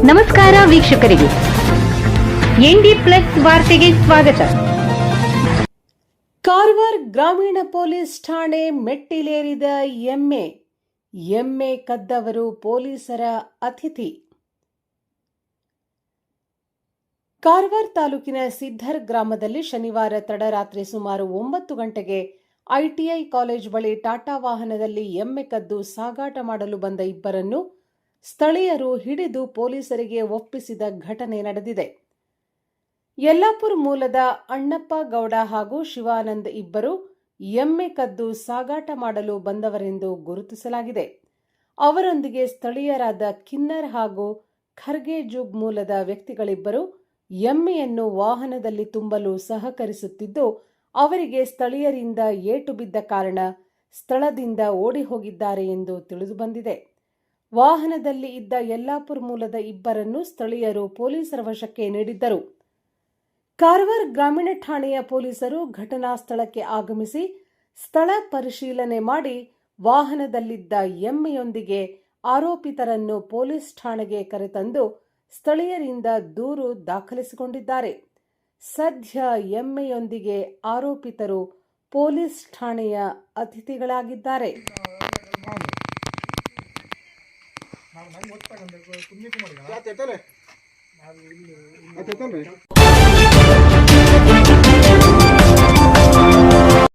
ನಮಸ್ಕಾರ ವೀಕ್ಷಕರಿಗೆ, ND plus ವಾರ್ತೆಗೆ ಸ್ವಾಗತ. ಕಾರವಾರ ಗ್ರಾಮೀಣ ಪೊಲೀಸ್ ಠಾಣೆ ಮೆಟ್ಟಿಲೇರಿದ ಎಮ್ಮೆ ಕದ್ದವರು ಪೊಲೀಸರ ಅತಿಥಿ. ಕಾರವಾರ ತಾಲೂಕಿನ ಸಿದ್ದರ್ ಗ್ರಾಮದಲ್ಲಿ ಶನಿವಾರ ತಡರಾತ್ರಿ ಸುಮಾರು 9 ಗಂಟೆಗೆ ಐಟಿಐ ಕಾಲೇಜ್ ಬಳಿ ಟಾಟಾ ವಾಹನದಲ್ಲಿ ಎಮ್ಮೆ ಕದ್ದು ಸಾಗಾಟ ಮಾಡಲು ಬಂದ ಇಬ್ಬರನ್ನು ಸ್ಥಳೀಯರು ಹಿಡಿದು ಪೊಲೀಸರಿಗೆ ಒಪ್ಪಿಸಿದ ಘಟನೆ ನಡೆದಿದೆ. ಯಲ್ಲಾಪುರ ಮೂಲದ ಅಣ್ಣಪ್ಪ ಗೌಡ ಹಾಗೂ ಶಿವಾನಂದ್ ಇಬ್ಬರು ಎಮ್ಮೆ ಕದ್ದು ಸಾಗಾಟ ಮಾಡಲು ಬಂದವರೆಂದು ಗುರುತಿಸಲಾಗಿದೆ. ಅವರೊಂದಿಗೆ ಸ್ಥಳೀಯರಾದ ಕಿನ್ನರ್ ಹಾಗೂ ಖರ್ಗೆಜುಗ್ ಮೂಲದ ವ್ಯಕ್ತಿಗಳಿಬ್ಬರು ಎಮ್ಮೆಯನ್ನು ವಾಹನದಲ್ಲಿ ತುಂಬಲು ಸಹಕರಿಸುತ್ತಿದ್ದು, ಅವರಿಗೆ ಸ್ಥಳೀಯರಿಂದ ಏಟು ಬಿದ್ದ ಕಾರಣ ಸ್ಥಳದಿಂದ ಓಡಿ ಹೋಗಿದ್ದಾರೆ ಎಂದು ತಿಳಿದುಬಂದಿದೆ. ವಾಹನದಲ್ಲಿ ಇದ್ದ ಯಲ್ಲಾಪುರ ಮೂಲದ ಇಬ್ಬರನ್ನು ಸ್ಥಳೀಯರು ಪೊಲೀಸರ ವಶಕ್ಕೆ ನೀಡಿದ್ದರು. ಕಾರವಾರ ಗ್ರಾಮೀಣ ಠಾಣೆಯ ಪೊಲೀಸರು ಘಟನಾ ಸ್ಥಳಕ್ಕೆ ಆಗಮಿಸಿ ಸ್ಥಳ ಪರಿಶೀಲನೆ ಮಾಡಿ ವಾಹನದಲ್ಲಿದ್ದ ಎಮ್ಮೆಯೊಂದಿಗೆ ಆರೋಪಿತರನ್ನು ಪೊಲೀಸ್ ಠಾಣೆಗೆ ಕರೆತಂದು ಸ್ಥಳೀಯರಿಂದ ದೂರು ದಾಖಲಿಸಿಕೊಂಡಿದ್ದಾರೆ. ಸದ್ಯ ಎಮ್ಮೆಯೊಂದಿಗೆ ಆರೋಪಿತರು ಪೊಲೀಸ್ ಠಾಣೆಯ ಅತಿಥಿಗಳಾಗಿದ್ದಾರೆ. ನಾವು ನಂಗೆ ಗೊತ್ತಾಗಂದ್ರೆ ಕುಂದಿಟ್ಟು ಮಾಡಿ